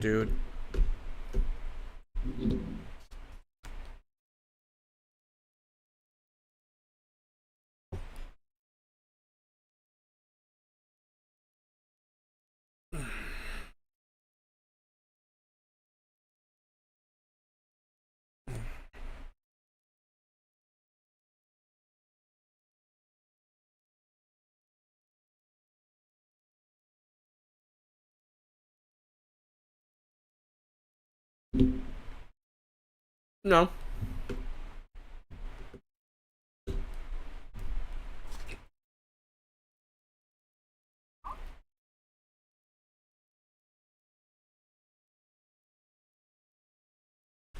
Dude. No.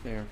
There.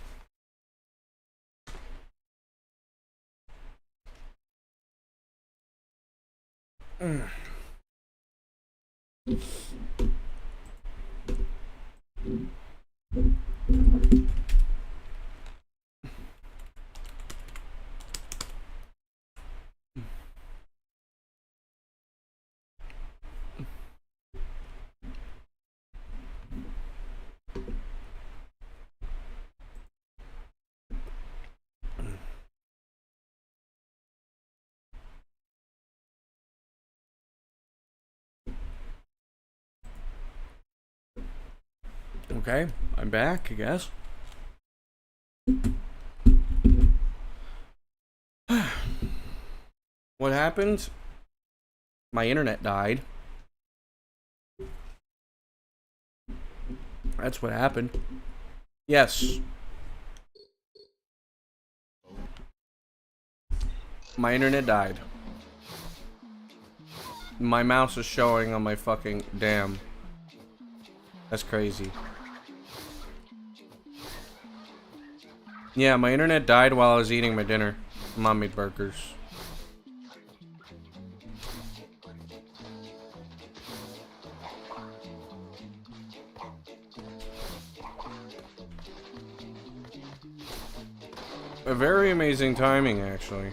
Okay, I'm back, I guess. What happened? My internet died. That's what happened. Yes. My internet died. My mouse is showing on my fucking... Damn. That's crazy. Yeah, my internet died while I was eating my dinner. Mom made burgers. A very amazing timing, actually.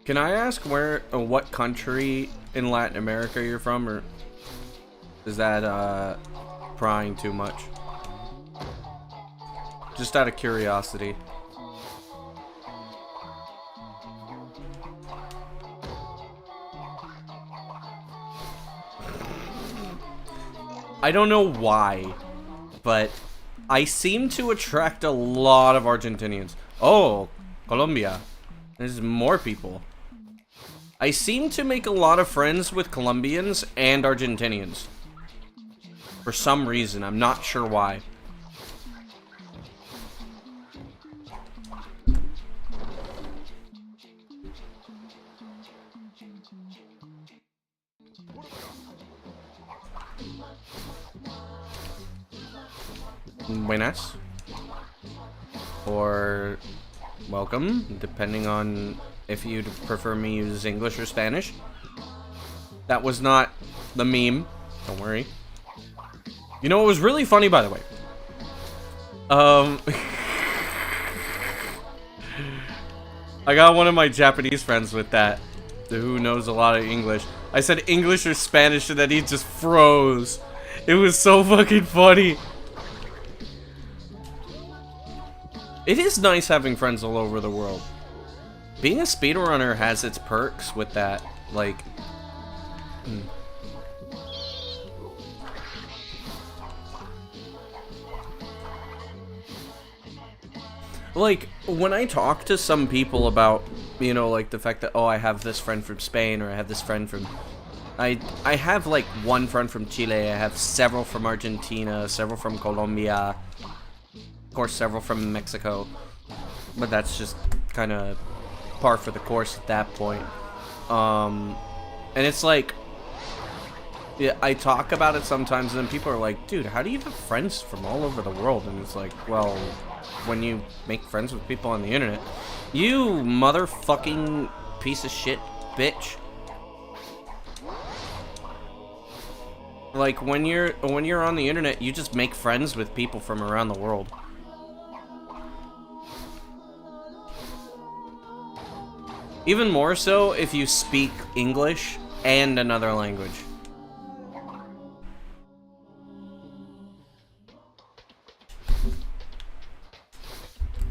Can I ask where, what country in Latin America you're from, or is that, prying too much? Just out of curiosity. I don't know why, but I seem to attract a lot of Argentinians. Oh, Colombia. There's more people. I seem to make a lot of friends with Colombians and Argentinians. For some reason, I'm not sure why. Buenas. Or welcome, depending on if you'd prefer me use English or Spanish. That was not the meme. Don't worry. You know, it was really funny, by the way. I got one of my Japanese friends with that, who knows a lot of English. I said English or Spanish, and then he just froze. It was so fucking funny. It is nice having friends all over the world. Being a speedrunner has its perks with that, like... Like, when I talk to some people about, you know, like, the fact that, oh, I have this friend from Spain, or I have this friend from... I have, like, one friend from Chile, I have several from Argentina, several from Colombia... Of course, several from Mexico, but that's just kind of par for the course at that point. And it's like, yeah, I talk about it sometimes, and then people are like, "Dude, how do you have friends from all over the world?" And it's like, well, when you make friends with people on the internet, you motherfucking piece of shit, bitch. Like, when you're on the internet, you just make friends with people from around the world. Even more so if you speak English and another language.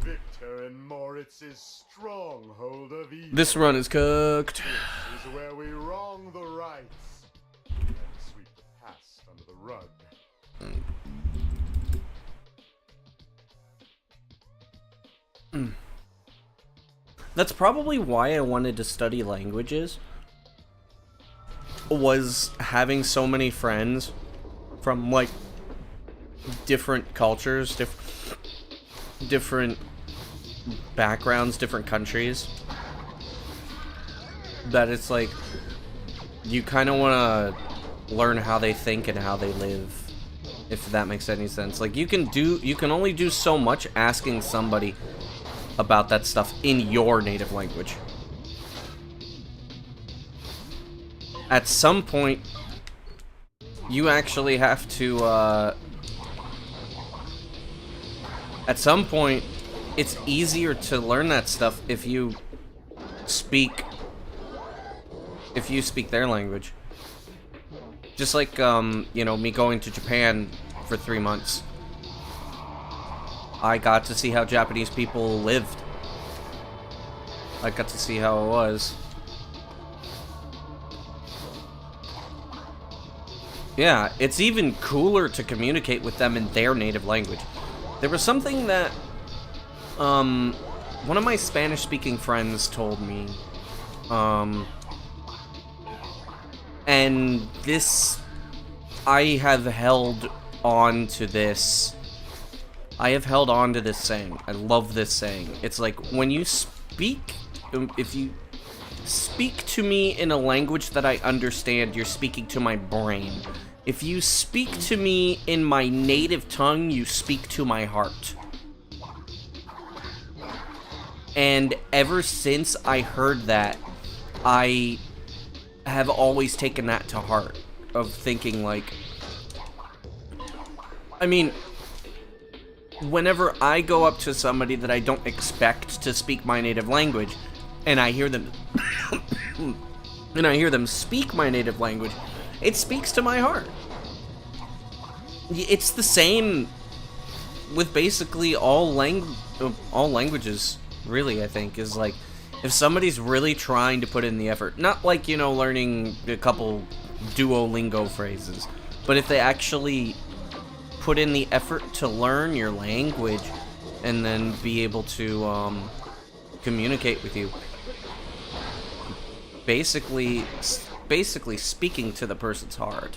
Victor and Moritz's stronghold of evil. This run is cooked. This is where we wrong the rights and sweep the past under the rug. That's probably why I wanted to study languages. Was having so many friends from, like, different cultures, different backgrounds, different countries, that it's like you kind of want to learn how they think and how they live, if that makes any sense. Like, you can only do so much asking somebody about that stuff in your native language. At some point, you actually have to, at some point, it's easier to learn that stuff if you speak their language. Just like, you know, me going to Japan for 3 months. I got to see how Japanese people lived. I got to see how it was. Yeah, it's even cooler to communicate with them in their native language. There was something that, one of my Spanish-speaking friends told me, and this, I have held on to this. I have held on to this saying. I love this saying. It's like, when you speak, if you speak to me in a language that I understand, you're speaking to my brain. If you speak to me in my native tongue, you speak to my heart. And ever since I heard that, I have always taken that to heart. Of thinking, like, I mean, whenever I go up to somebody that I don't expect to speak my native language, and I hear them speak my native language, it speaks to my heart. It's the same with basically all languages, really, I think, is like, if somebody's really trying to put in the effort, not like, you know, learning a couple Duolingo phrases, but if they actually put in the effort to learn your language and then be able to communicate with you, basically speaking to the person's heart.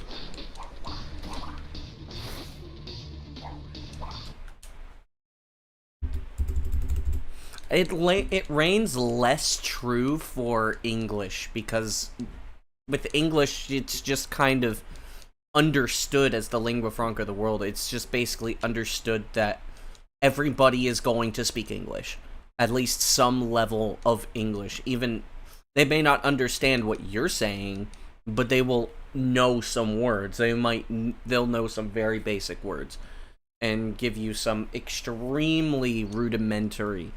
It reigns less true for English, because with English, it's just kind of understood as the lingua franca of the world. It's just basically understood that everybody is going to speak English. At least some level of English. Even, they may not understand what you're saying, but they will know some words. They'll know some very basic words. And give you some extremely rudimentary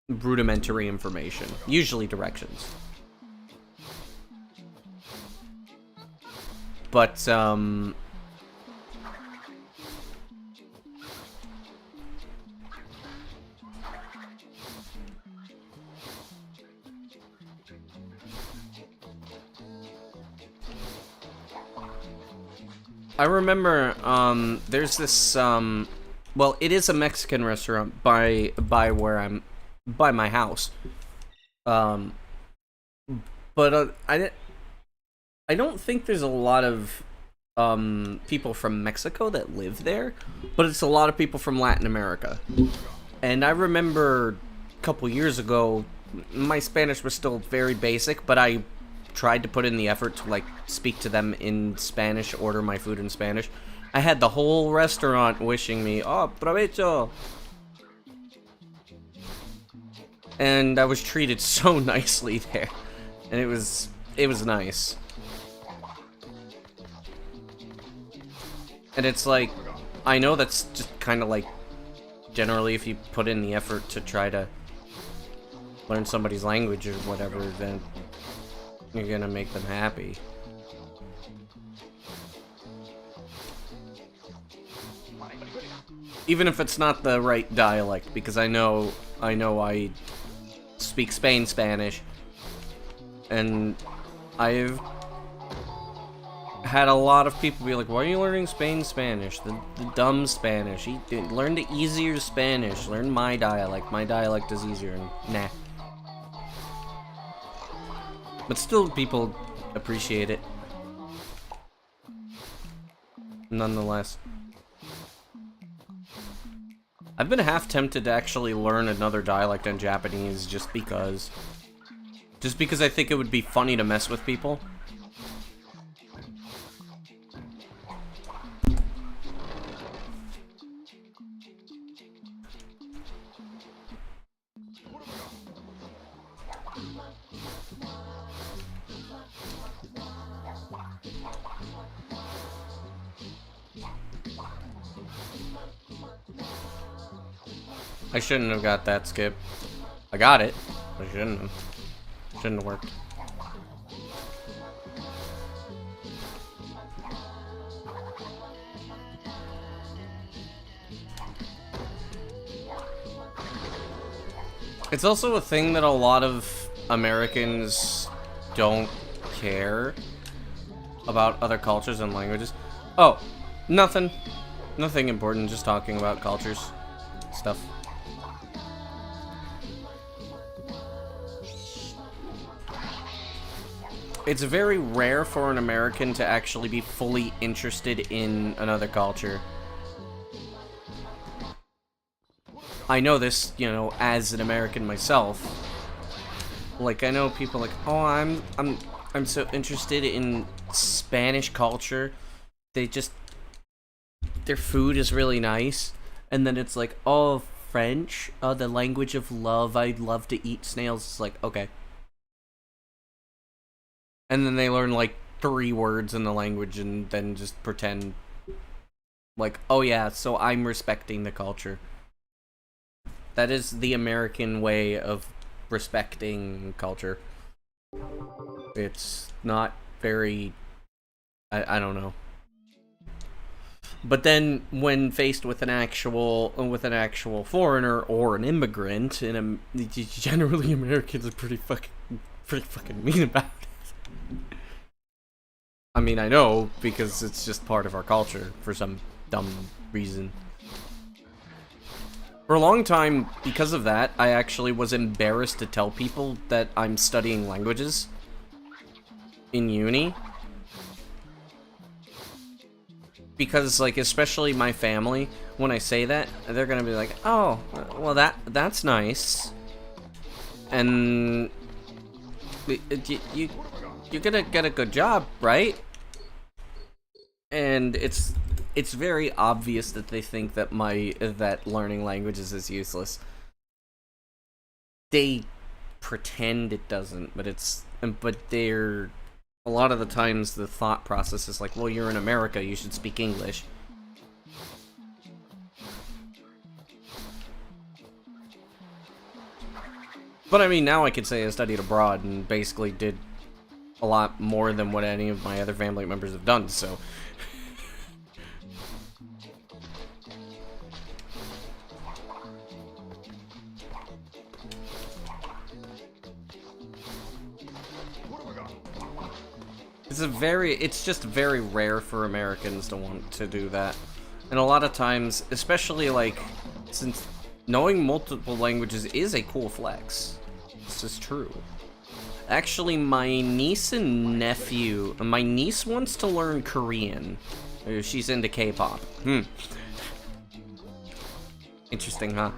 information. Usually directions. But, I remember, there's this, well, it is a Mexican restaurant by where I'm, by my house. But, I don't think there's a lot of, people from Mexico that live there, but it's a lot of people from Latin America. And I remember a couple years ago, my Spanish was still very basic, but I tried to put in the effort to, like, speak to them in Spanish, order my food in Spanish. I had the whole restaurant wishing me, "Oh, provecho!" And I was treated so nicely there. And it was nice. And it's like, I know that's just kind of like, generally if you put in the effort to try to learn somebody's language or whatever, then you're gonna make them happy. Even if it's not the right dialect, because I know I speak Spanish, and I've had a lot of people be like, why are you learning Spanish? The dumb Spanish. Learn the easier Spanish. Learn my dialect. My dialect is easier, and nah. But still, people appreciate it. Nonetheless. I've been half tempted to actually learn another dialect in Japanese just because. Just because I think it would be funny to mess with people. I shouldn't have got that skip. I got it, but I shouldn't have. Shouldn't have worked. It's also a thing that a lot of Americans don't care about other cultures and languages. Oh, nothing. Nothing important, just talking about cultures. Stuff. It's very rare for an American to actually be fully interested in another culture. I know this, you know, as an American myself. Like, I know people like, oh, I'm so interested in Spanish culture. Their food is really nice. And then it's like, oh, French, the language of love. I'd love to eat snails. It's like, okay. And then they learn like 3 words in the language and then just pretend like, oh yeah, so I'm respecting the culture. That is the American way of respecting culture. It's not very, I don't know. But then when faced with an actual foreigner or an immigrant, and generally Americans are pretty fucking mean about it. I mean, I know, because it's just part of our culture for some dumb reason. For a long time, because of that, I actually was embarrassed to tell people that I'm studying languages in uni. Because, like, especially my family, when I say that, they're gonna be like, oh, well, that's nice. And you're gonna get a good job, right? And it's very obvious that they think that that learning languages is useless. They pretend it doesn't, but they're a lot of the times the thought process is like, well, you're in America, you should speak English. But I mean, now I could say I studied abroad and basically did a lot more than what any of my other family members have done, so. It's just very rare for Americans to want to do that. And a lot of times, especially like, since knowing multiple languages is a cool flex. This is true. Actually, my niece wants to learn Korean. She's into K-pop. Interesting, huh?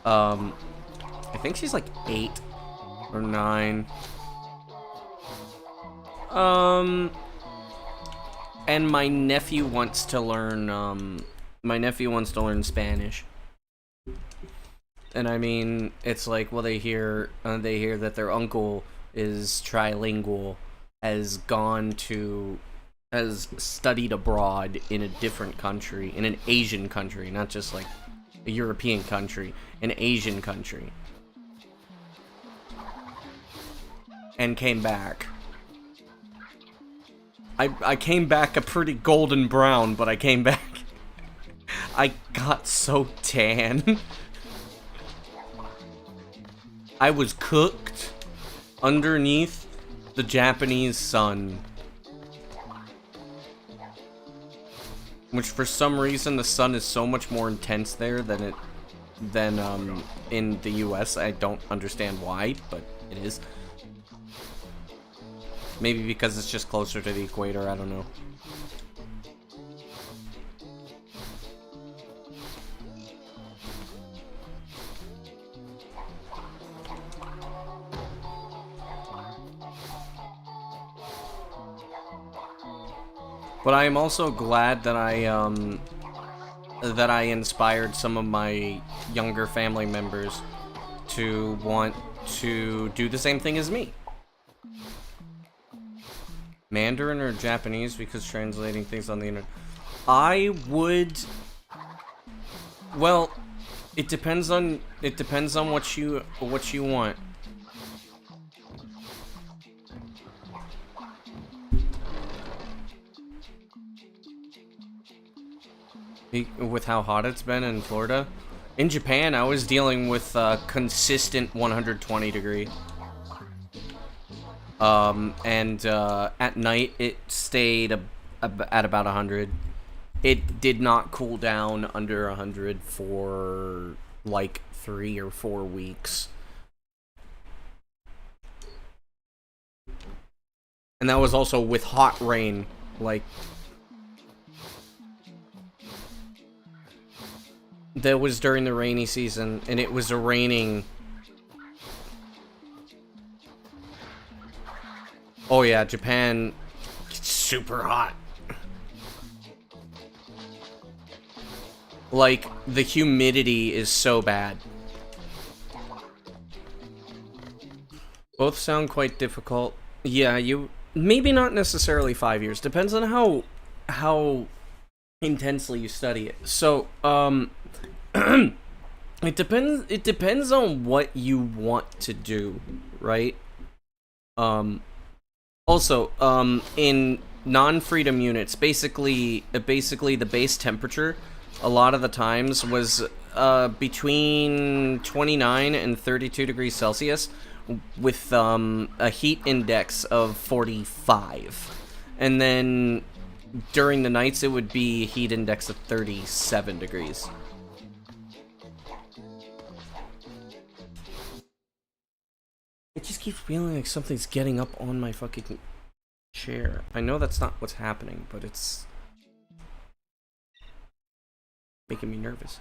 I think she's like 8 or 9. And my nephew wants to learn, Spanish. And I mean, it's like, well, they hear that their uncle is trilingual, has gone to has studied abroad in a different country, in an Asian country, not just like a European country, an Asian country, and came back. I came back a pretty golden brown, but I came back. I got so tan. I was cooked underneath the Japanese sun. Which for some reason the sun is so much more intense there than in the US. I don't understand why, but it is. Maybe because it's just closer to the equator, I don't know. But I am also glad that I inspired some of my younger family members to want to do the same thing as me. Mandarin or Japanese, because translating things on the internet. I would. Well, it depends on what you want. With how hot it's been in Florida. In Japan, I was dealing with consistent 120 degree. At night, it stayed at about 100. It did not cool down under 100 for like 3 or 4 weeks. And that was also with hot rain, like... That was during the rainy season, and it was raining. Oh yeah, Japan, it's super hot. Like, the humidity is so bad. Both sound quite difficult. Yeah, maybe not necessarily 5 years. Depends on how intensely you study it. So, it depends on what you want to do, right? Also, in non-freedom units, basically the base temperature a lot of the times was between 29 and 32 degrees Celsius with a heat index of 45. And then during the nights it would be a heat index of 37 degrees. It just keeps feeling like something's getting up on my fucking chair. I know that's not what's happening, but it's making me nervous.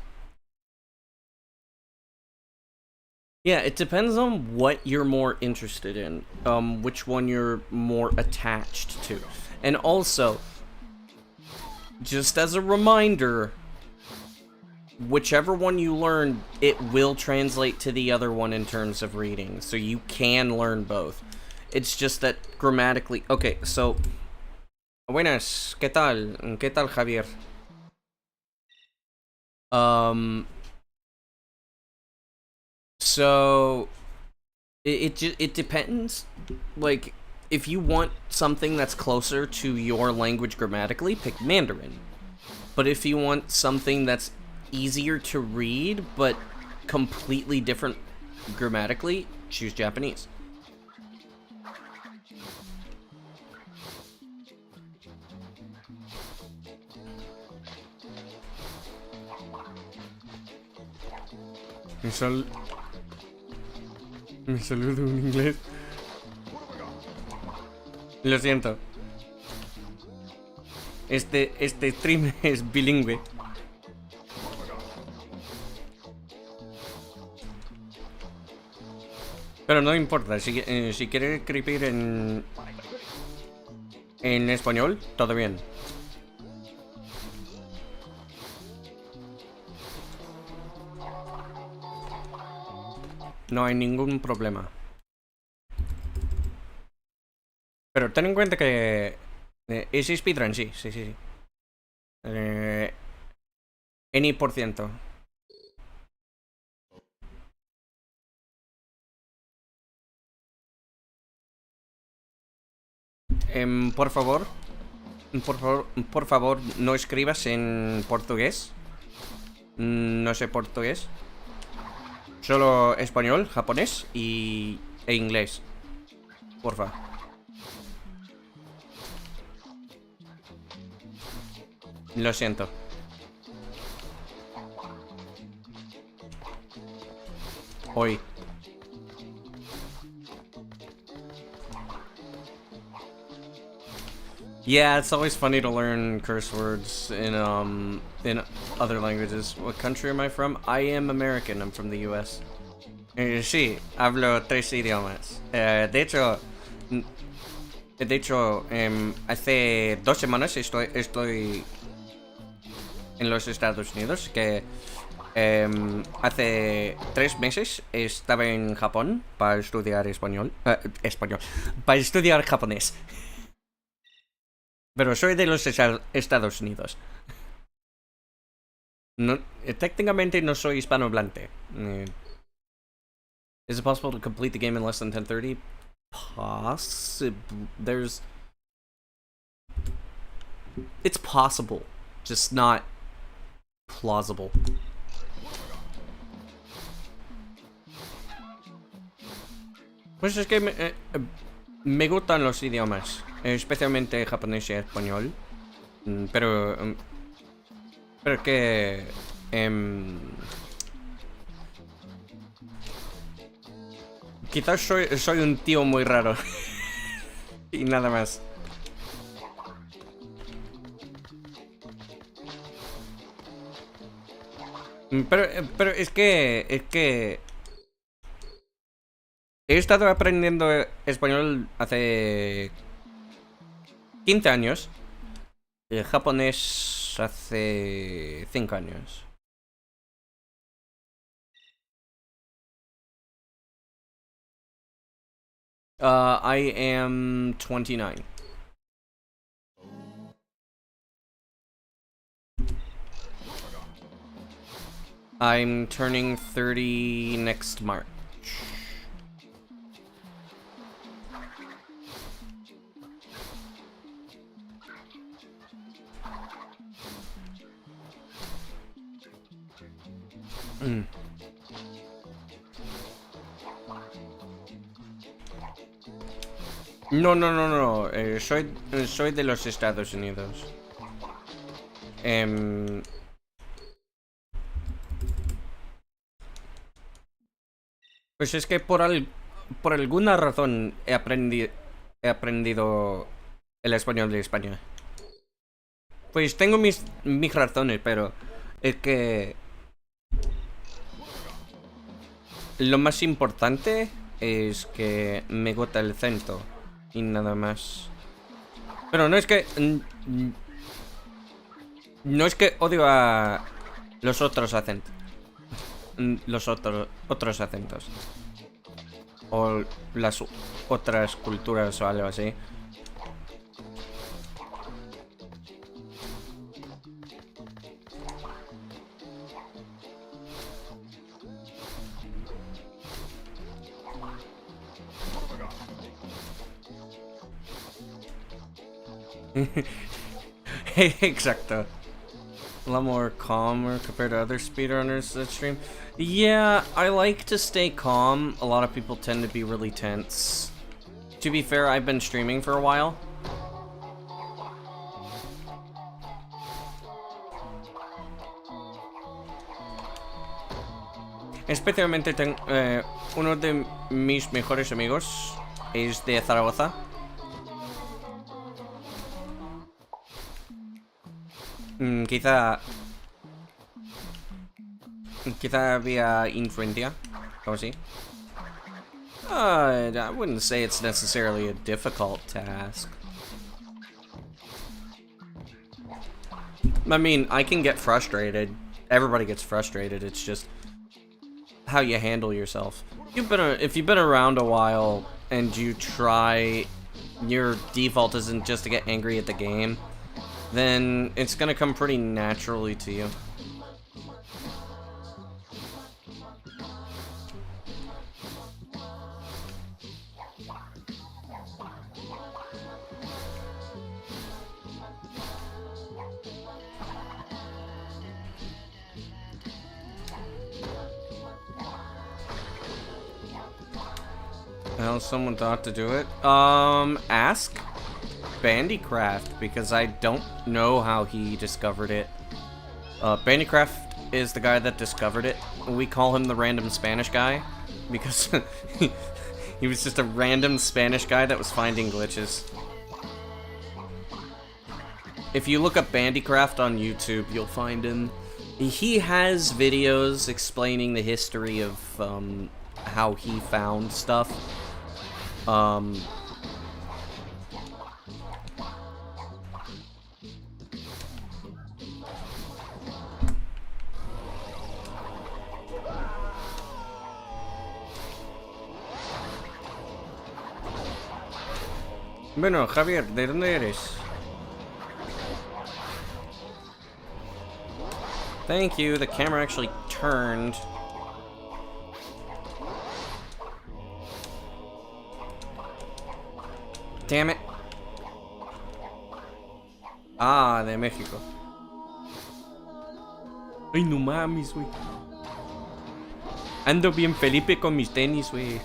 Yeah, it depends on what you're more interested in, which one you're more attached to. And also, just as a reminder, whichever one you learn, it will translate to the other one in terms of reading, so you can learn both. It's just that grammatically... Okay, so... Buenas, ¿qué tal? ¿Qué tal, Javier? So... It depends. Like, if you want something that's closer to your language grammatically, pick Mandarin. But if you want something that's easier to read, but completely different grammatically, choose Japanese. Me saludo en inglés. Lo siento. Este stream es bilingüe. Pero no importa, si quieres escribir en español, todo bien. No hay ningún problema. Pero ten en cuenta que Es speedrun, sí. Any por ciento. Por favor, no escribas en portugués. No sé portugués. Solo español, japonés e inglés. Porfa. Lo siento. Hoy. Yeah, it's always funny to learn curse words in other languages. What country am I from? I am American. I'm from the US. Sí, hablo 3 idiomas. De hecho, hace 2 semanas estoy en los Estados Unidos, que hace 3 meses estaba en Japón para estudiar español, para estudiar japonés. Pero soy de los Estados Unidos. No, técnicamente no soy hispanohablante. Is it possible to complete the game in less than 10:30? It's possible, just not plausible. Pues es que me gustan los idiomas, especialmente japonés y español, pero que quizás soy un tío muy raro y nada más. Pero es que he estado aprendiendo español hace 15 años y japonés hace 5 años. I am 29. I'm turning 30 next March. No. Soy de los Estados Unidos. Pues es que por alguna razón he aprendido el español de España. Pues tengo mis razones, pero es que lo más importante es que me gusta el acento y nada más. Pero no es que odio a los otros acentos. Los otros acentos. O las otras culturas o algo así. Exacto. A lot more calmer compared to other speedrunners that stream. Yeah, I like to stay calm. A lot of people tend to be really tense. To be fair, I've been streaming for a while. Especialmente uno de mis mejores amigos es de Zaragoza. Quizá había influencia, o así. I wouldn't say it's necessarily a difficult task. I mean, I can get frustrated. Everybody gets frustrated. It's just how you handle yourself. If you've been around a while and you try your default isn't just to get angry at the game, then it's gonna come pretty naturally to you. Well, someone thought to do it. Ask Bandycraft, because I don't know how he discovered it. Bandycraft is the guy that discovered it. We call him the random Spanish guy, because he was just a random Spanish guy that was finding glitches. If you look up Bandycraft on YouTube, you'll find him. He has videos explaining the history of, how he found stuff. Bueno, Javier, ¿de dónde eres? Thank you, the camera actually turned. Damn it. Ah, de México. Ay, no mames, güey. Ando bien Felipe con mis tenis, güey.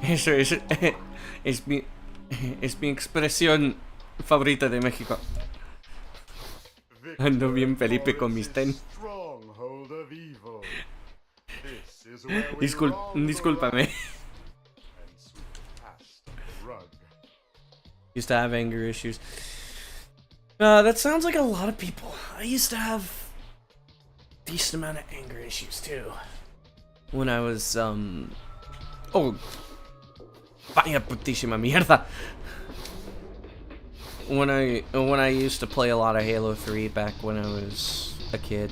Eso es... es mi expresión favorita de México. Ando bien Felipe con mis tenis. Discúlpame. Used to have anger issues. That sounds like a lot of people. I used to have decent amount of anger issues too. When I was, oh, vaya putísima mierda. When I used to play a lot of Halo 3 back when I was a kid.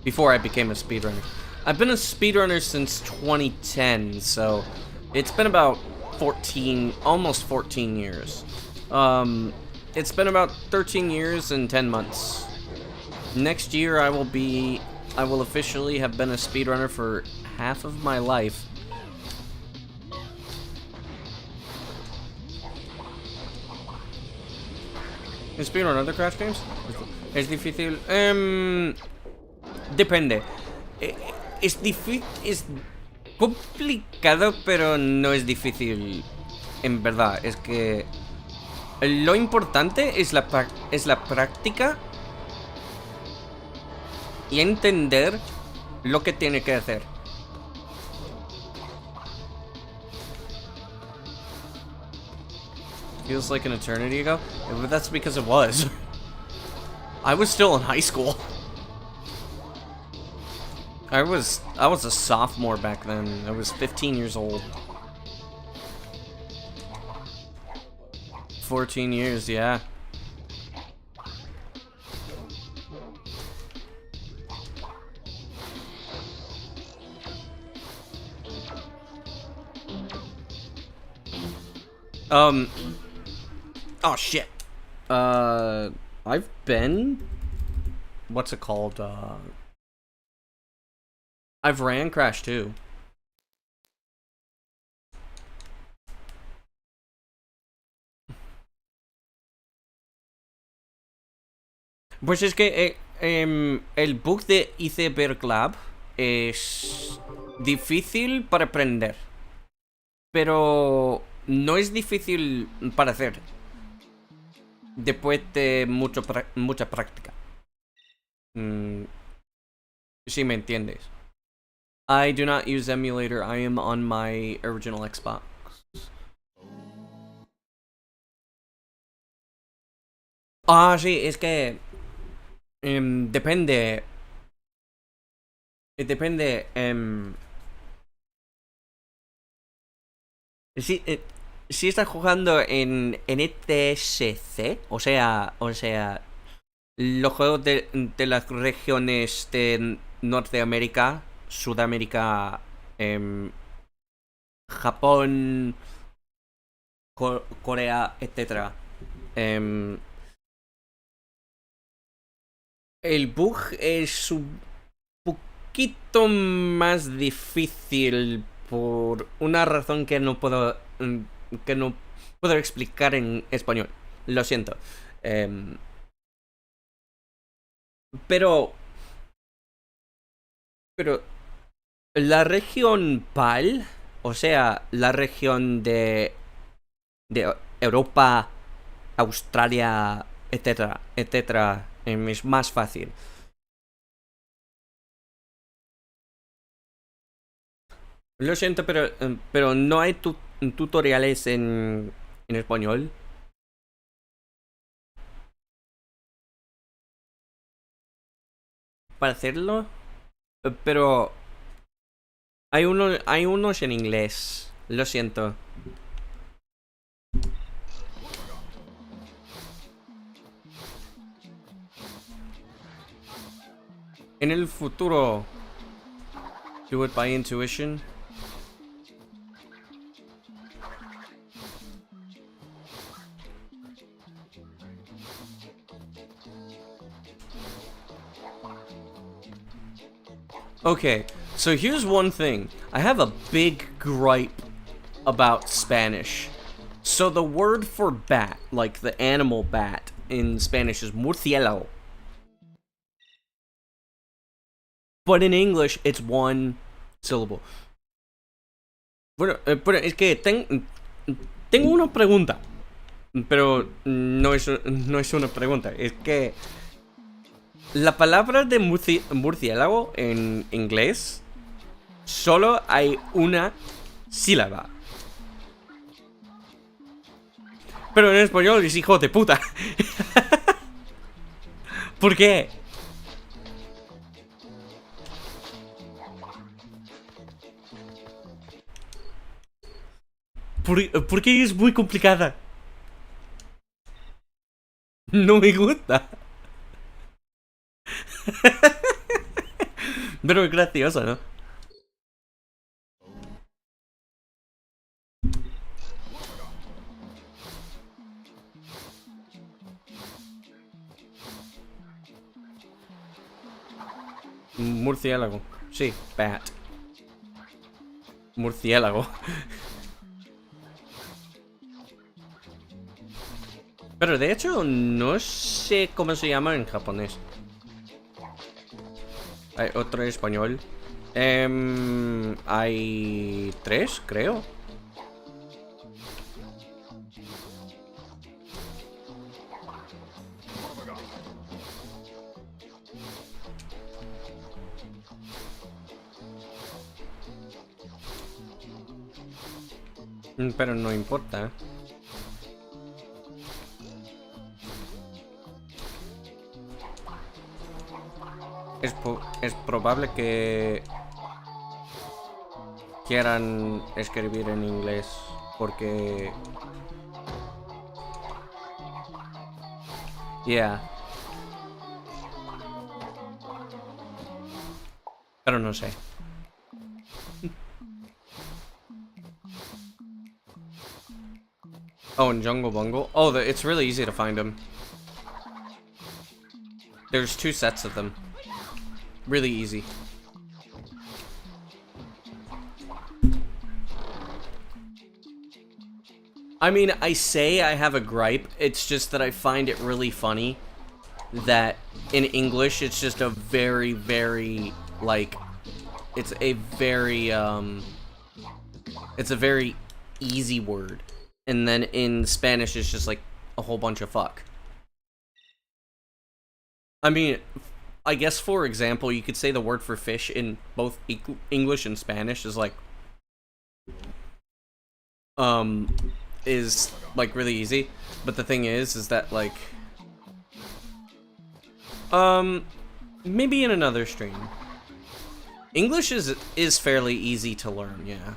Before I became a speedrunner. I've been a speedrunner since 2010, so it's been about 14, almost 14 years. It's been about 13 years and 10 months. Next year I will officially have been a speedrunner for half of my life. ¿En speedrun other Crash games? Es difícil. Depende. Es complicado, pero no es difícil. En verdad, es que lo importante es la práctica y entender lo que tiene que hacer. Feels like an eternity ago, but that's because it was. I was still in high school. I was a sophomore back then. I was 15 years old. 14 years, yeah. Oh shit. I've been, what's it called? I've ran Crash 2. Pues es que el bug de Iceberg Lab es difícil para aprender, pero no es difícil para hacer después de mucha práctica. Si me entiendes. I do not use emulator. I am on my original Xbox. Ah, sí, es que depende. Depende. Si estás jugando en ETSC, o sea, los juegos de las regiones de Norteamérica, Sudamérica, Japón, Corea, etc. El bug es un poquito más difícil por una razón que no puedo explicar en español. Lo siento. Pero la región PAL, o sea, la región de Europa, Australia, etcétera, etcétera, es más fácil. Lo siento, pero no hay tutoriales en español. Para hacerlo, pero hay unos en inglés. Lo siento. En el futuro, do it by intuition. Okay, so here's one thing. I have a big gripe about Spanish. So the word for bat, like the animal bat in Spanish, is murciélago. But in English, it's one syllable. Bueno, pero es que tengo una pregunta. Pero no es una pregunta. Es que la palabra de murciélago en inglés solo hay una sílaba. Pero en español es hijo de puta. ¿Por qué? Porque es muy complicada. No me gusta. Pero es gracioso, ¿no? Murciélago. Sí, bat. Murciélago. Pero de hecho, no sé cómo se llama en japonés. Hay otro en español. Hay 3, creo. Pero no importa. Es probable que quieran escribir en inglés porque... Yeah. Pero no sé. Oh, in Jungle Bungle? Oh, it's really easy to find them. There's 2 sets of them. Really easy. I mean, I say I have a gripe, it's just that I find it really funny that in English it's just a very, very, like, it's a very easy word. And then in Spanish it's just like a whole bunch of fuck. I mean, I guess for example, you could say the word for fish in both English and Spanish is like, is like really easy. But the thing is that like, maybe in another stream. English is fairly easy to learn, yeah.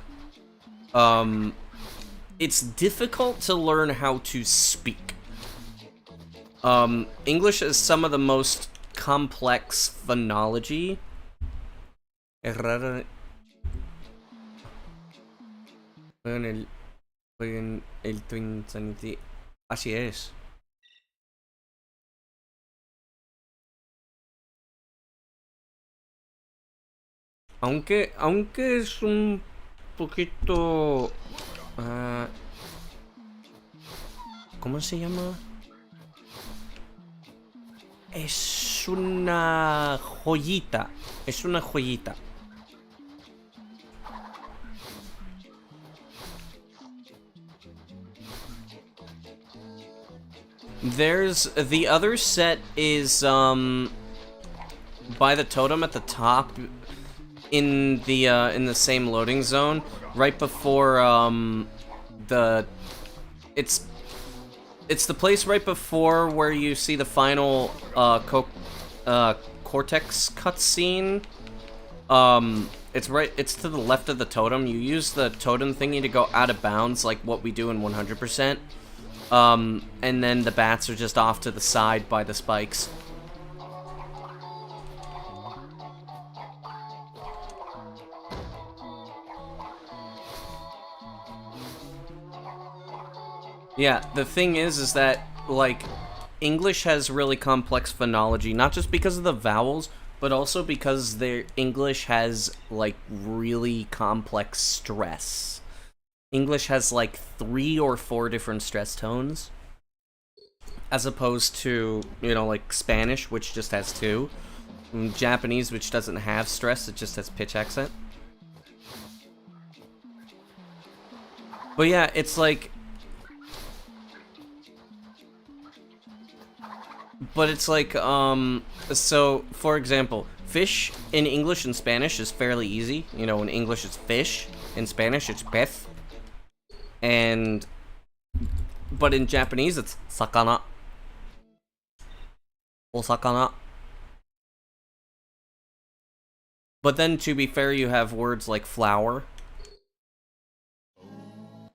It's difficult to learn how to speak. English is some of the most complex phonology. Pueden Jueguen el Twinsanity. Así es. Aunque es un poquito... ¿cómo se llama? Es una joyita. Es una joyita. There's the other set is by the totem at the top in the same loading zone right before it's the place right before where you see the final Cortex cutscene. It's to the left of the totem. You use the totem thingy to go out of bounds like what we do in 100%. And then the bats are just off to the side by the spikes. Yeah, the thing is that, like, English has really complex phonology, not just because of the vowels, but also because their English has, like, really complex stress. English has, like, 3 or 4 different stress tones, as opposed to, you know, like, Spanish, which just has 2. And Japanese, which doesn't have stress, it just has pitch accent. But yeah, it's like... But it's like, so, for example, fish in English and Spanish is fairly easy. You know, in English it's fish, in Spanish it's pez. But in Japanese it's sakana. Osakana. But then, to be fair, you have words like flower.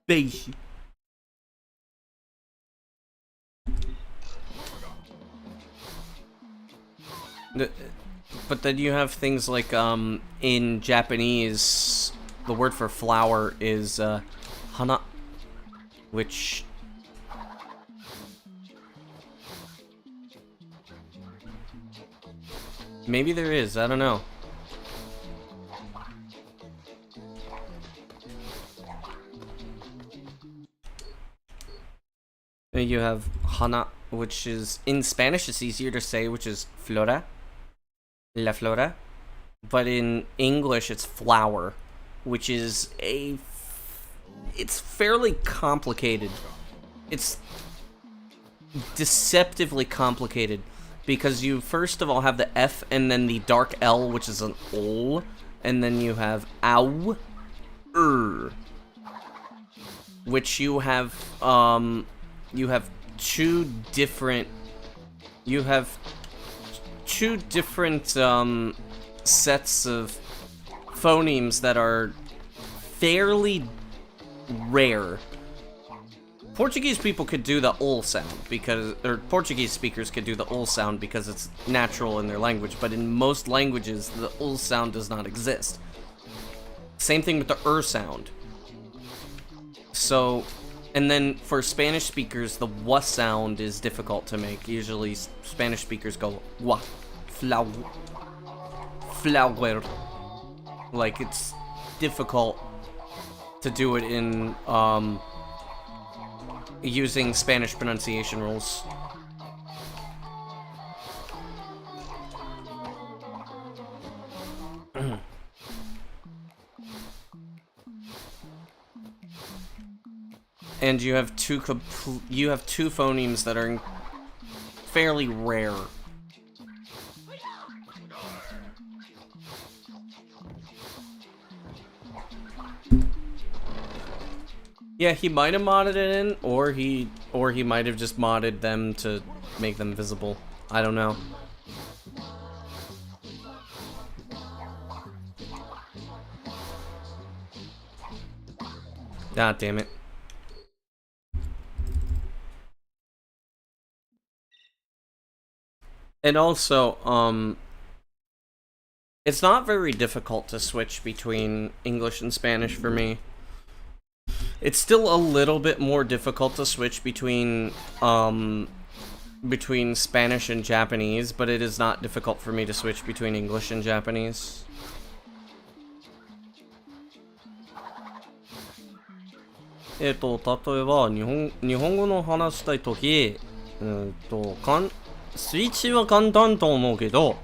Beishi. But then you have things like, in Japanese, the word for flower is, hana, which... Maybe there is, I don't know. And you have hana, which is, in Spanish it's easier to say, which is flora. La flora. But in English it's flower, which is it's fairly complicated. It's deceptively complicated, because you first of all have the F and then the dark L, which is an ol, and then you have ow, which you have two different sets of phonemes that are fairly rare. Portuguese people could do the ol sound or Portuguese speakers could do the ol sound because it's natural in their language, but in most languages the ol sound does not exist. Same thing with the sound. So, and then for Spanish speakers, the wa sound is difficult to make. Usually Spanish speakers go wa, flower. Like, it's difficult to do it in using Spanish pronunciation rules. And you have two phonemes that are fairly rare. Yeah, he might have modded it in, or he might have just modded them to make them visible. I don't know. God damn it. And also, it's not very difficult to switch between English and Spanish for me. It's still a little bit more difficult to switch between Spanish and Japanese, but it is not difficult for me to switch between English and Japanese.例えば日本語の話したいとき、スイッチは簡単と思うけど、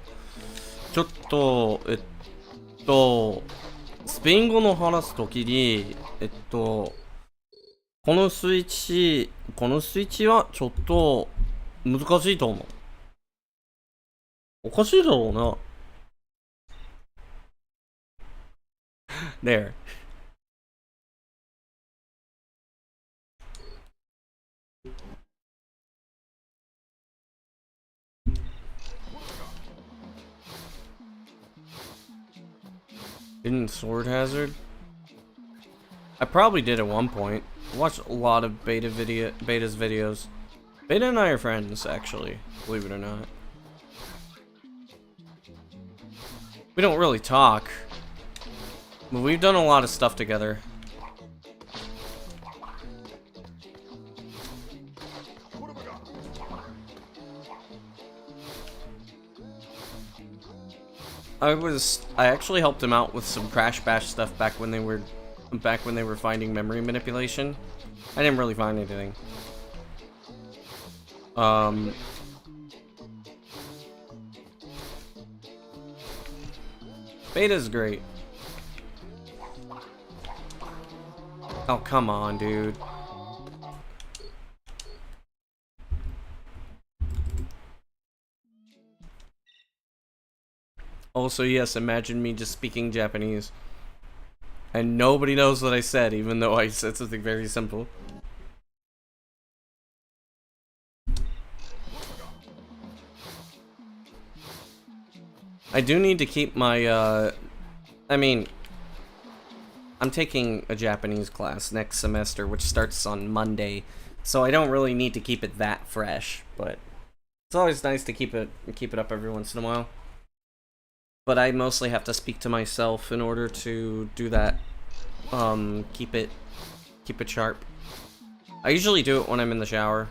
ちょっとスペイン語の話すときにこのスイッチはちょっと難しいと思う。おかしいだろうな。There. Didn't Sword Hazard? I probably did at one point. I watched a lot of Beta's videos. Beta and I are friends, actually, believe it or not. We don't really talk, but we've done a lot of stuff together. I actually helped him out with some Crash Bash stuff back when they were finding memory manipulation. I didn't really find anything. Beta's great. Oh, come on, dude. Also, yes, imagine me just speaking Japanese. And nobody knows what I said, even though I said something very simple. I do need to keep my, I mean, I'm taking a Japanese class next semester, which starts on Monday, so I don't really need to keep it that fresh, but it's always nice to keep it up every once in a while. But I mostly have to speak to myself in order to do that. Keep it sharp. I usually do it when I'm in the shower.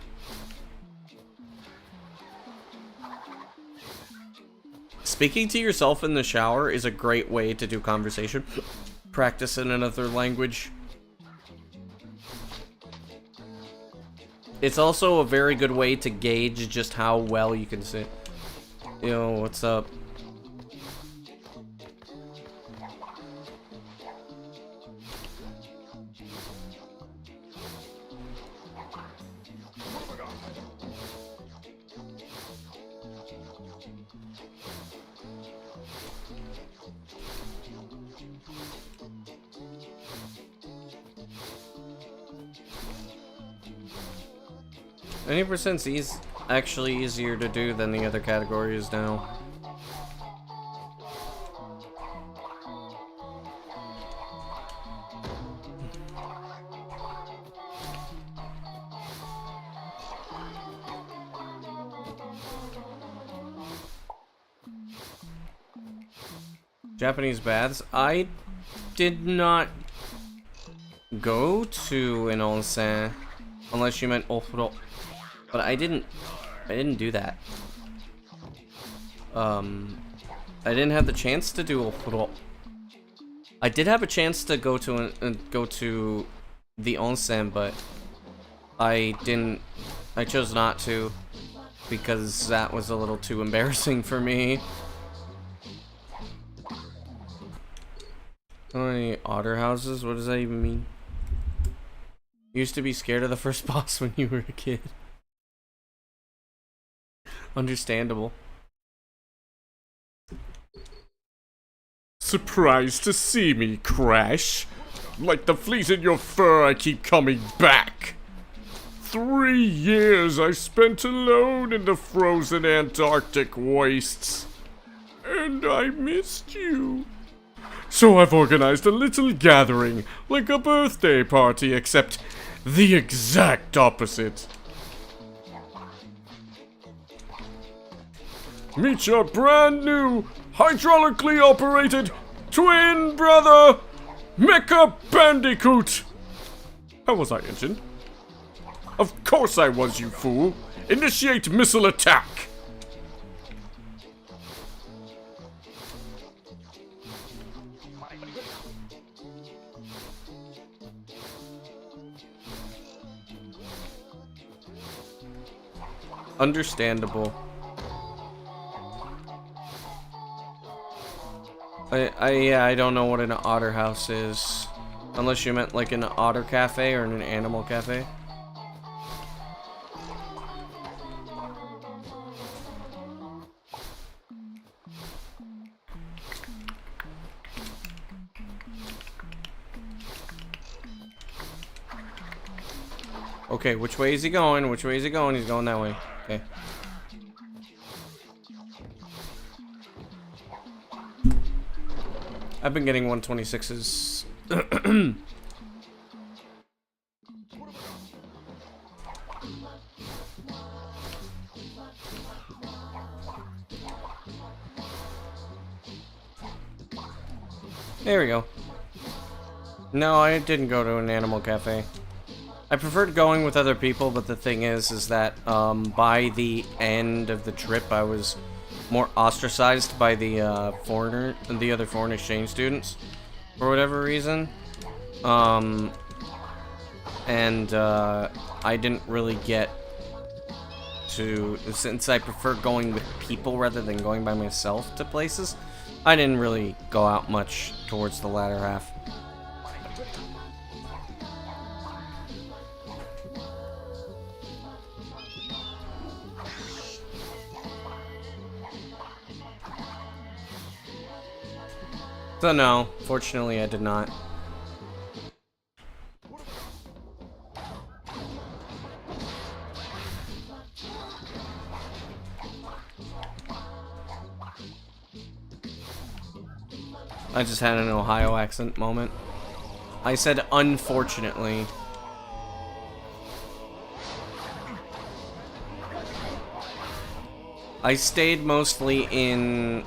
Speaking to yourself in the shower is a great way to do conversation. Practice in another language. It's also a very good way to gauge just how well you can sit. Yo, what's up? Any percent's actually easier to do than the other categories now. Japanese baths. I did not go to an onsen unless you meant ofuro. But I didn't do that. I didn't have the chance to do ofuro. I did have a chance to go to the onsen, but I chose not to because that was a little too embarrassing for me. How many otter houses? What does that even mean? You used to be scared of the first boss when you were a kid. Understandable. Surprised to see me, Crash? Like the fleas in your fur, I keep coming back. 3 years I spent alone in the frozen Antarctic wastes. And I missed you. So I've organized a little gathering, like a birthday party, except the exact opposite. Meet your brand new, hydraulically operated, twin brother, Mecha Bandicoot! How was I, Engine? Of course I was, you fool! Initiate missile attack! Understandable. I don't know what an otter house is. Unless you meant like an otter cafe or an animal cafe. Okay, which way is he going? Which way is he going? He's going that way. Okay. I've been getting 126s. There we go. No, I didn't go to an animal cafe. I preferred going with other people, but the thing is that by the end of the trip, I was more ostracized by the other foreign exchange students for whatever reason. I didn't really get to, since I prefer going with people rather than going by myself to places, I didn't really go out much towards the latter half. So no, fortunately I did not. I just had an Ohio accent moment. I said unfortunately. I stayed mostly in,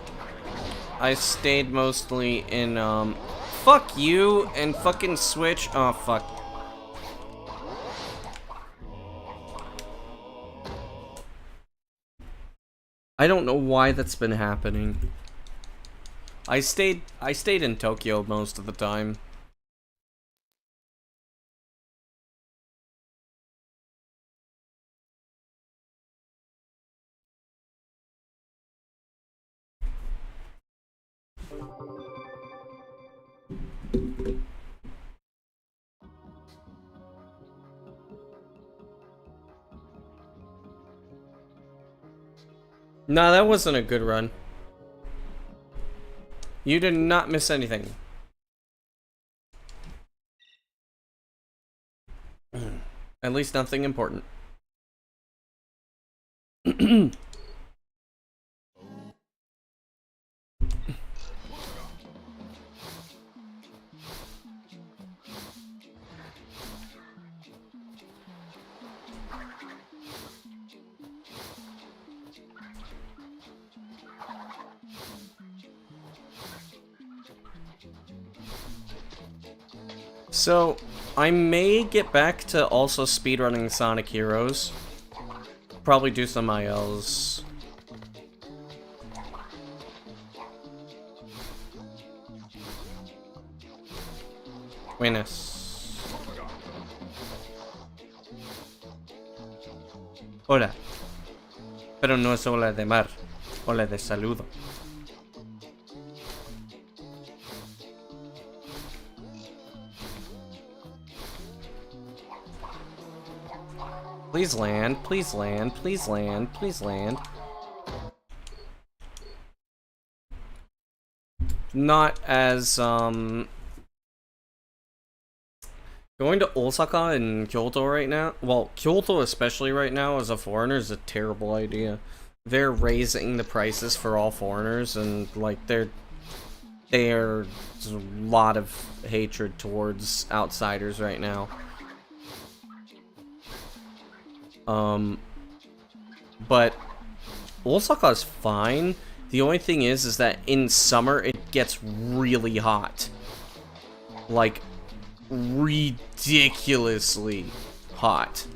fuck you and fucking Switch. Oh, fuck. I don't know why that's been happening. I stayed in Tokyo most of the time. Nah, that wasn't a good run. You did not miss anything. At least nothing important. So, I may get back to also speedrunning Sonic Heroes. Probably do some ILs. Buenas. Hola. Pero no es hola de mar. Hola de saludo. Please land, please land, please land, please land. Not as, going to Osaka and Kyoto right now, well, Kyoto especially right now as a foreigner is a terrible idea. They're raising the prices for all foreigners, and, like, there's a lot of hatred towards outsiders right now. But Osaka's fine. The only thing is that in summer it gets really hot. Like, ridiculously hot.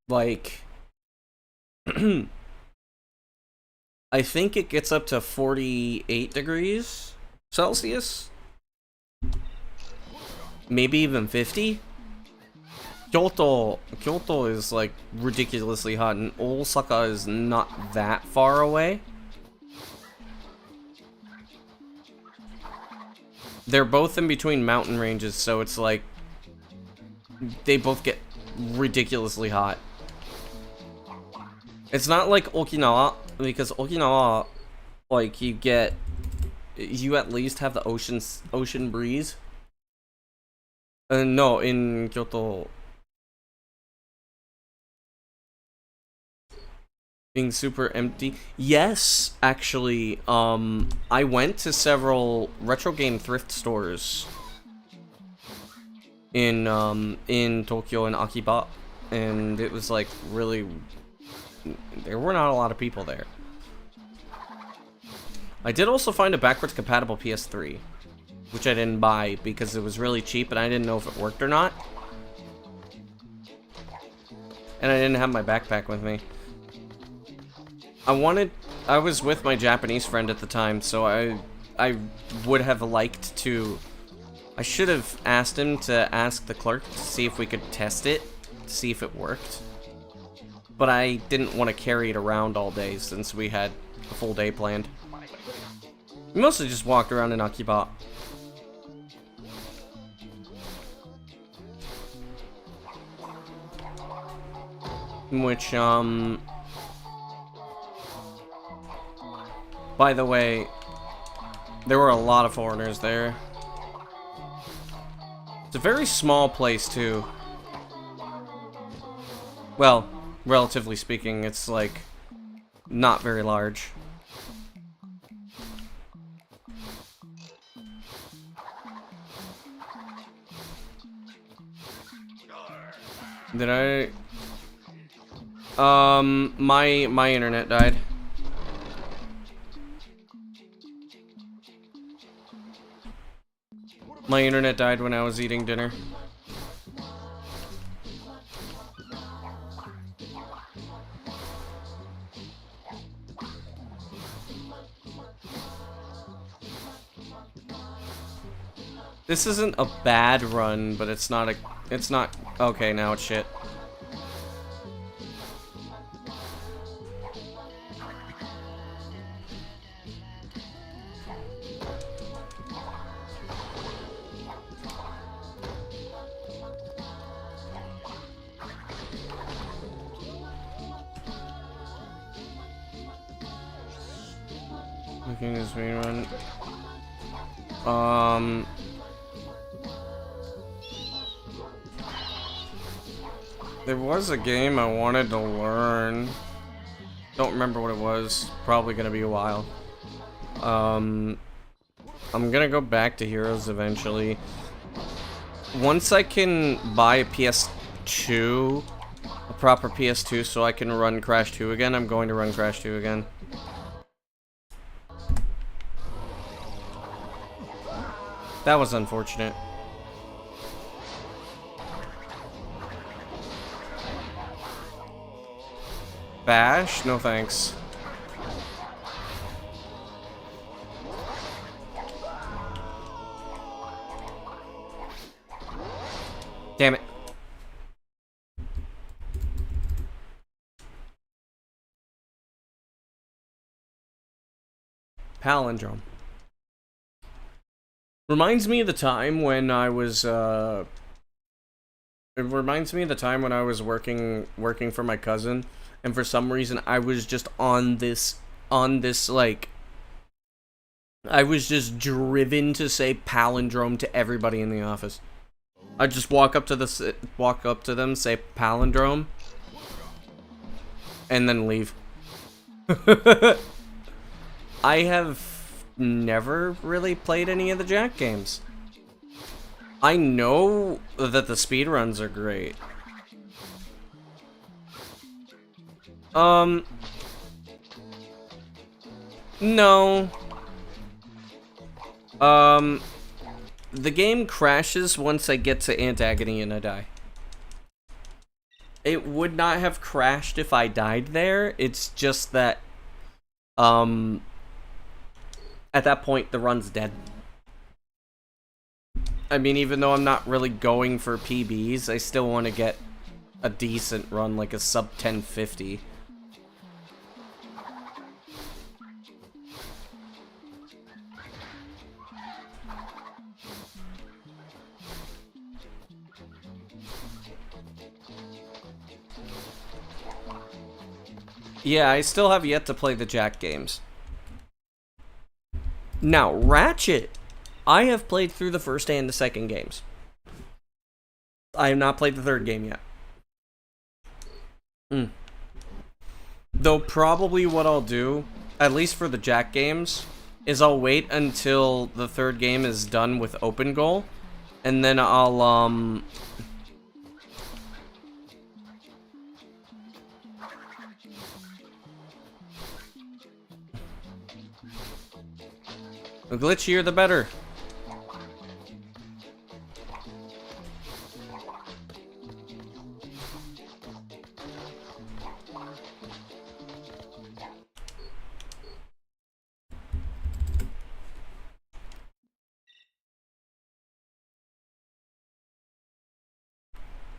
Like, I think it gets up to 48 degrees Celsius. Maybe even 50. Kyoto is like ridiculously hot, and Osaka is not that far away. They're both in between mountain ranges, so it's like they both get ridiculously hot. It's not like Okinawa, because Okinawa, like, you at least have the ocean breeze. No, in Kyoto, being super empty. Yes, actually, I went to several retro game thrift stores in Tokyo and Akiba, and it was like really, there were not a lot of people there. I did also find a backwards compatible PS3, which I didn't buy because it was really cheap and I didn't know if it worked or not. And I didn't have my backpack with me. I was with my Japanese friend at the time, so I would have liked to, I should have asked him to ask the clerk to see if we could test it, to see if it worked. But I didn't want to carry it around all day since we had a full day planned. We mostly just walked around in Akiba. Which, by the way, there were a lot of foreigners there. It's a very small place, too. Well, relatively speaking, it's, like, not very large. Did I... my internet died. My internet died when I was eating dinner. This isn't a bad run, but it's not, okay, now it's shit. Looking at this rerun. There was a game I wanted to learn. Don't remember what it was. Probably gonna be a while. I'm gonna go back to Heroes eventually. Once I can buy a PS2, a proper PS2, so I can run Crash 2 again, I'm going to run Crash 2 again. That was unfortunate. Bash? No thanks. Damn it. Palindrome. Reminds me of the time when I was, it reminds me of the time when I was working for my cousin, and for some reason I was just on this, like, I was just driven to say palindrome to everybody in the office. I'd just walk up to them, say palindrome, and then leave. I have never really played any of the Jack games. I know that the speedruns are great. No. The game crashes once I get to Antagony and I die. It would not have crashed if I died there. It's just that, at that point, the run's dead. I mean, even though I'm not really going for PBs, I still want to get a decent run, like a sub 1050. Yeah, I still have yet to play the Jack games. Now, Ratchet, I have played through the first and the second games. I have not played the third game yet. Though probably what I'll do, at least for the Jack games, is I'll wait until the third game is done with open goal, and then I'll, the glitchier the better.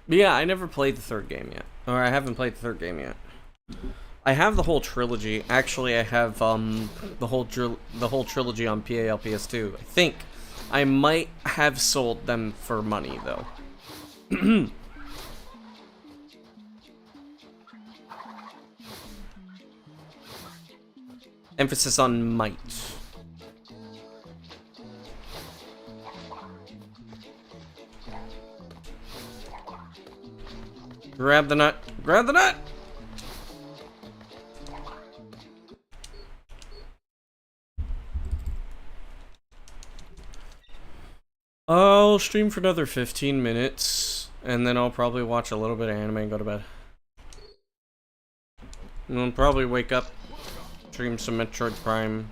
But yeah, I never played the third game yet. Or I haven't played the third game yet. I have the whole trilogy. Actually, I have the whole trilogy on PAL PS2. I think I might have sold them for money though. Emphasis on might. Grab the nut. Grab the nut! I'll stream for another 15 minutes, and then I'll probably watch a little bit of anime and go to bed. And I'll probably wake up, stream some Metroid Prime.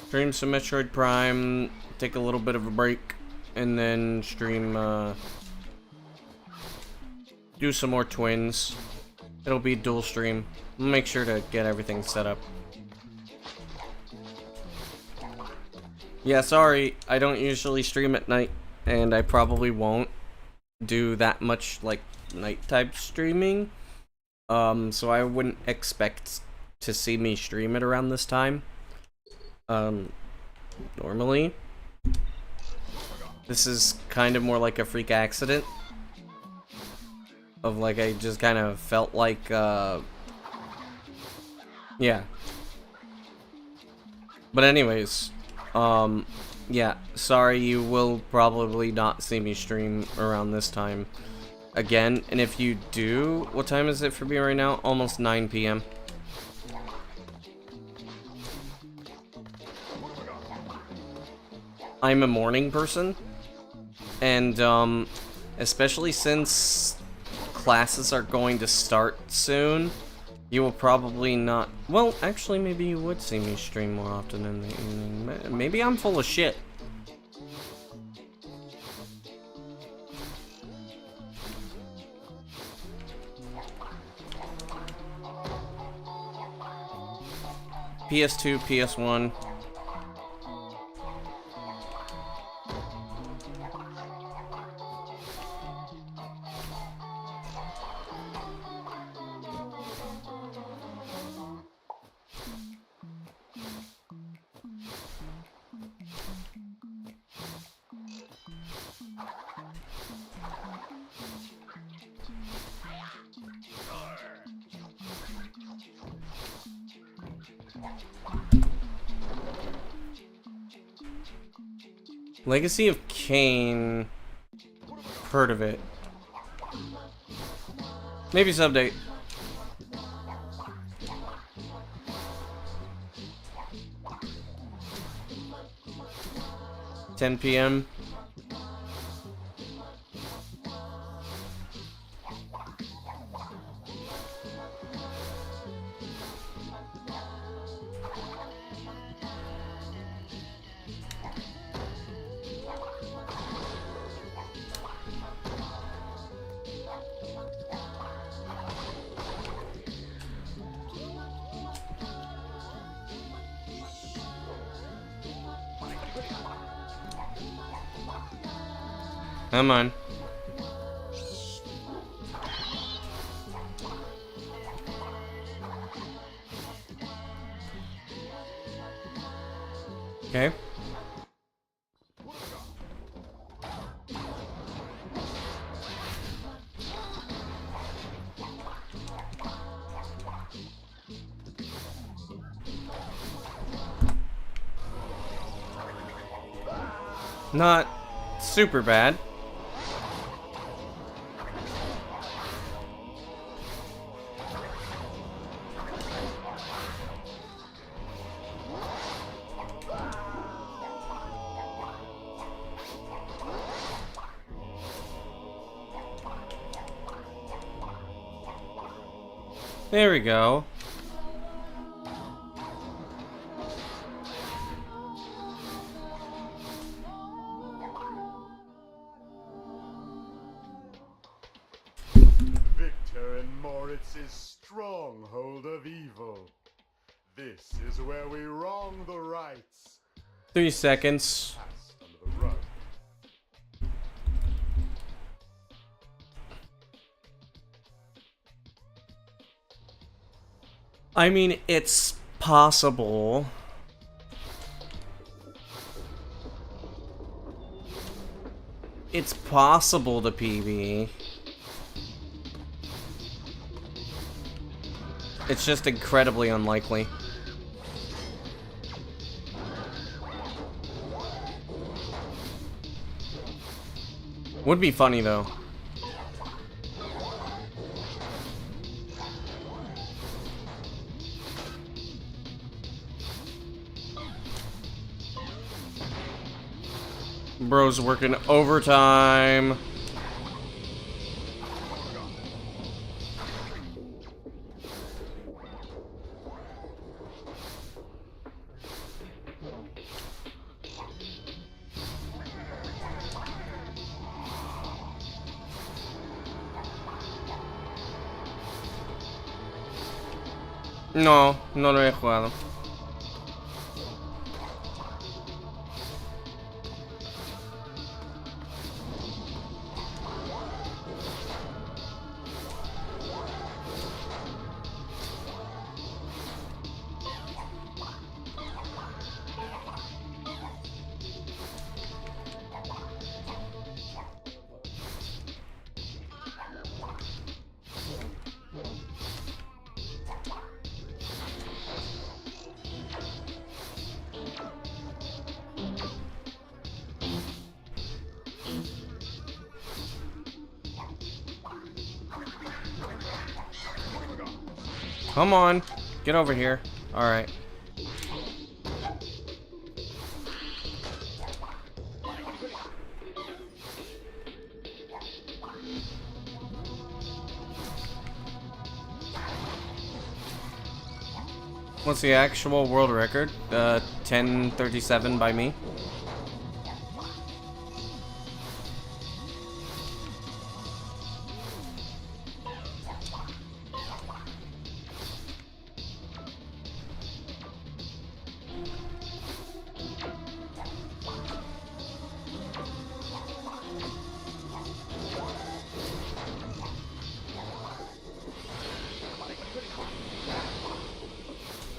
Stream some Metroid Prime, take a little bit of a break, and then stream, do some more Twins. It'll be dual stream. I'll make sure to get everything set up. Yeah, sorry, I don't usually stream at night, and I probably won't do that much, like, night-type streaming. So I wouldn't expect to see me stream it around this time. Normally. This is kind of more like a freak accident. Of, like, I just kind of felt like, yeah. But anyways, yeah, sorry, you will probably not see me stream around this time again. And if you do, what time is it for me right now? Almost 9 p.m. I'm a morning person, and especially since classes are going to start soon, you will probably not... Well, actually, maybe you would see me stream more often in the evening. Maybe I'm full of shit. PS2, PS1. Legacy of Kain. Heard of it. Maybe subdate. $10 p.m. Come on. Okay. Not super bad. There we go. Victor and Moritz's stronghold of evil. This is where we wrong the rights. 3 seconds. Passed under the rug. I mean, it's possible. It's possible to PB. It's just incredibly unlikely. Would be funny though. Bro's working overtime. No, no lo he jugado. Come on, get over here. All right. What's the actual world record? 10:37 by me.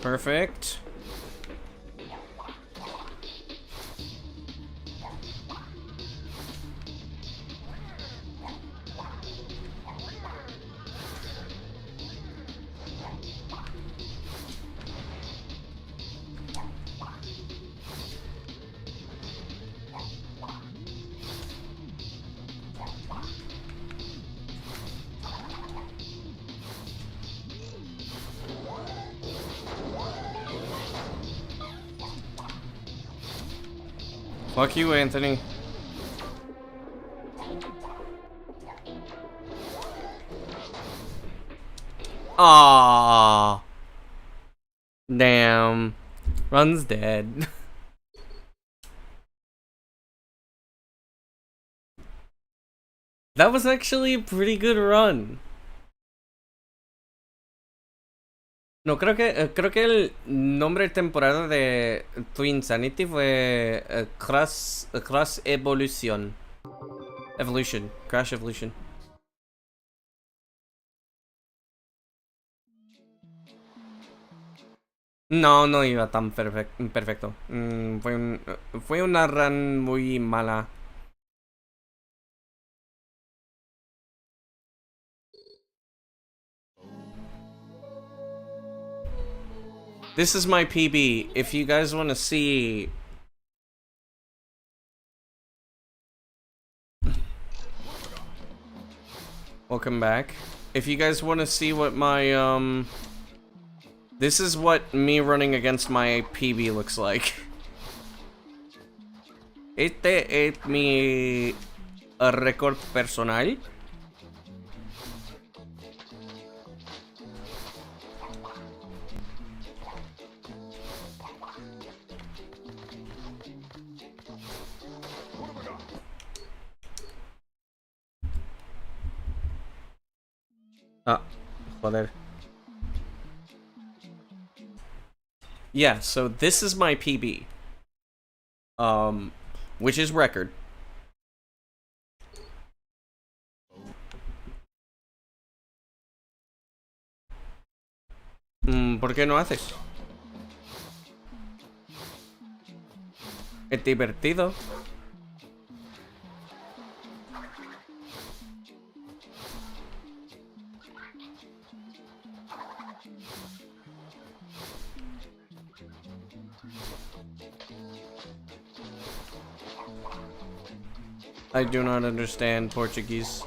Perfect. Fuck you, Anthony. Ah, damn. Run's dead. That was actually a pretty good run. No, creo que el nombre temporada de Twinsanity fue Cross Evolution. Evolution. Crash evolution. No, no iba tan perfecto. Fue una run muy mala. This is my PB. If you guys want to see... Welcome back. If you guys want to see what my, this is what me running against my PB looks like. Este es mi récord personal. Ah, joder. Yeah, so this is my PB. Which is record. ¿Por qué no haces? Es divertido. I do not understand Portuguese.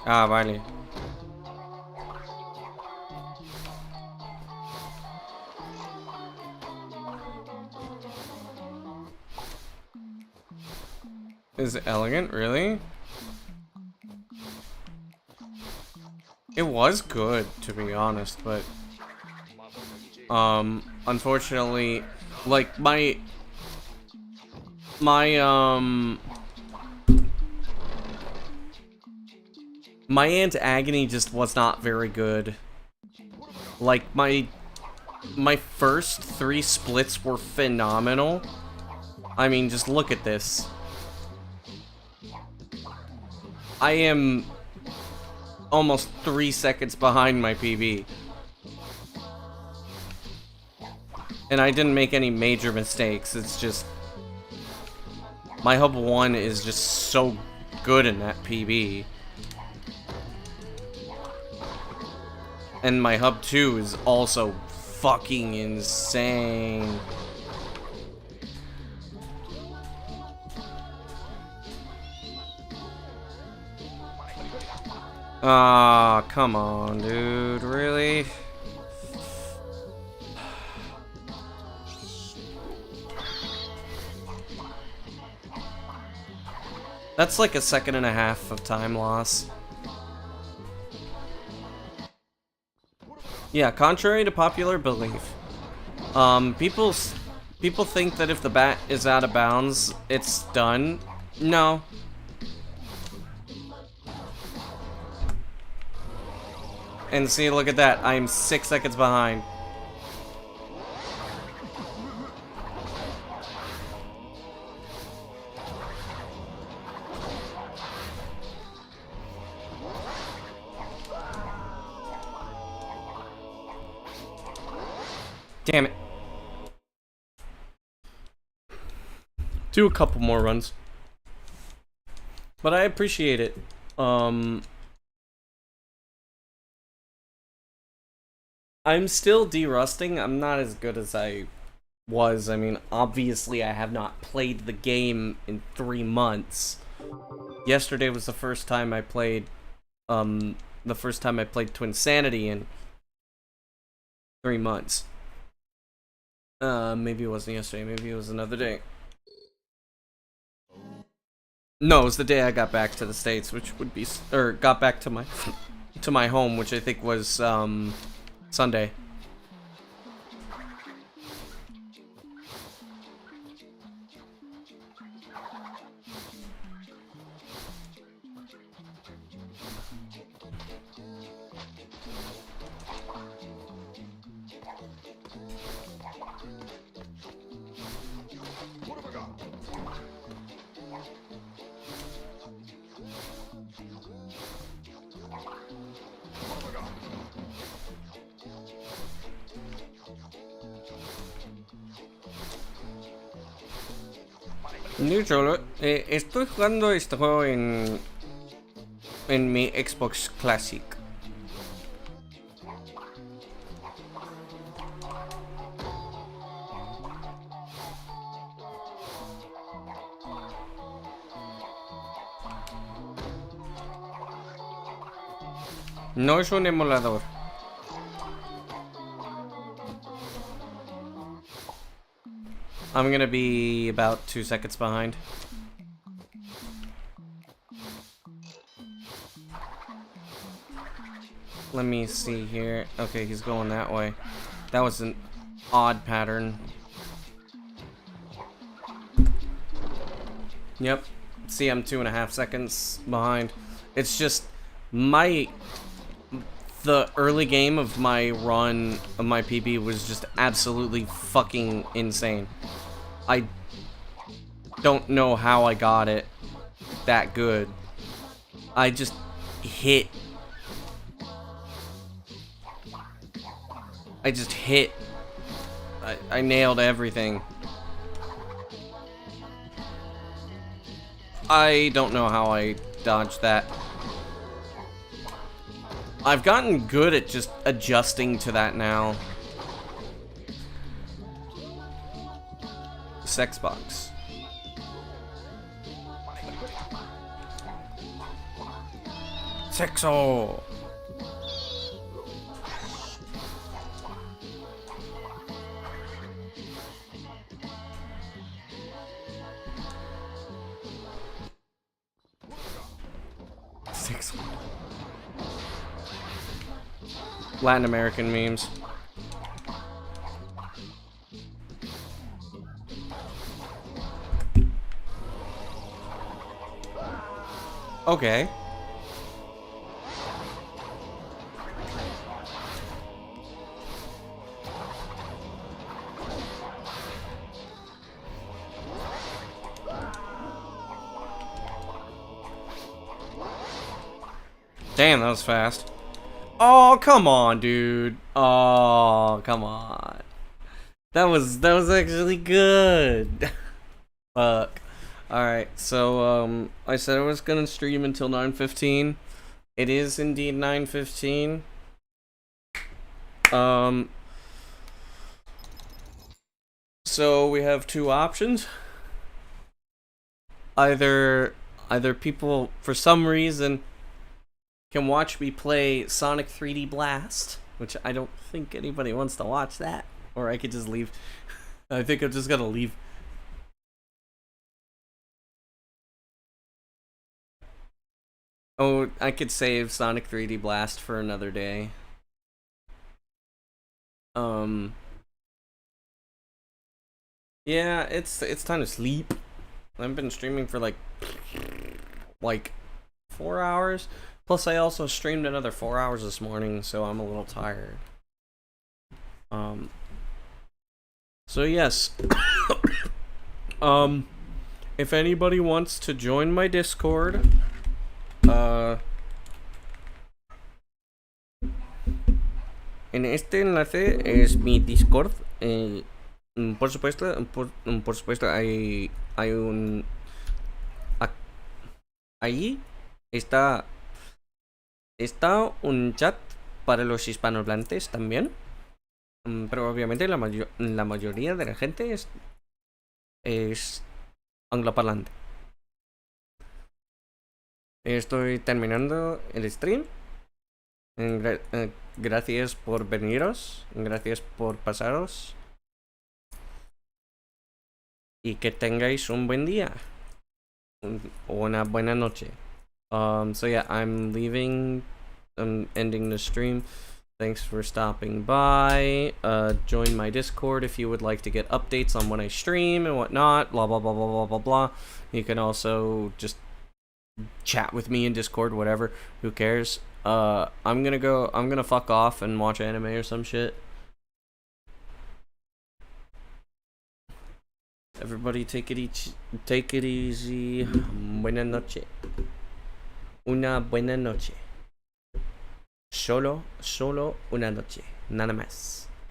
Ah, vale. Is it elegant, really? It was good, to be honest, but unfortunately, like my Aunt Agony just was not very good. Like my first 3 splits were phenomenal. I mean, just look at this. I am almost 3 seconds behind my PB. And I didn't make any major mistakes. It's just my hub 1 is just so good in that PB. And my hub 2 is also fucking insane. Ah, come on, dude. Really? That's like a 1.5 seconds of time loss. Yeah, contrary to popular belief, people think that if the bat is out of bounds, it's done. No. And see, look at that. I'm 6 seconds behind. Damn it. Do a couple more runs. But I appreciate it. I'm still de-rusting. I'm not as good as I was. I mean, obviously I have not played the game in 3 months. Yesterday was the first time I played, Twinsanity in 3 months. Maybe it wasn't yesterday, maybe it was another day. No, it was the day I got back to the States, which would be, or got back to my home, which I think was, Sunday. Yo solo, estoy jugando este juego en mi Xbox Classic. No es un emulador. I'm gonna be about 2 seconds behind. Let me see here. Okay, he's going that way. That was an odd pattern. Yep. See, I'm 2.5 seconds behind. It's just the early game of my run of my PB was just absolutely fucking insane. I don't know how I got it that good. I just hit. I nailed everything. I don't know how I dodged that. I've gotten good at just adjusting to that now. Sex box. Sexo. Sexo. Latin American memes. Okay. Damn, that was fast. Oh, come on, dude. Oh, come on. That was actually good. Fuck. Alright, so, I said I was gonna stream until 9:15. It is indeed 9:15. So we have two options. Either people, for some reason, can watch me play Sonic 3D Blast, which I don't think anybody wants to watch that. Or I could just leave. I think I'm just gonna leave. Oh, I could save Sonic 3D Blast for another day. Yeah, it's time to sleep. I've been streaming for like 4 hours. Plus, I also streamed another 4 hours this morning, so I'm a little tired. So yes. If anybody wants to join my Discord, en este enlace es mi Discord. Por supuesto, hay un... Ahí está un chat para los hispanohablantes también. Pero obviamente la mayoría de la gente es angloparlante. Estoy terminando el stream. Gracias por veniros. Gracias por pasaros. y que tengáis un buen día. Una buena noche. So yeah, I'm leaving. I'm ending the stream. Thanks for stopping by. Join my Discord if you would like to get updates on when I stream and whatnot. Blah blah blah blah blah blah blah. You can also just chat with me in Discord, whatever. Who cares? I'm gonna fuck off and watch anime or some shit. Everybody take it easy. Buena noche. Una buena noche. Solo una noche. Nada más.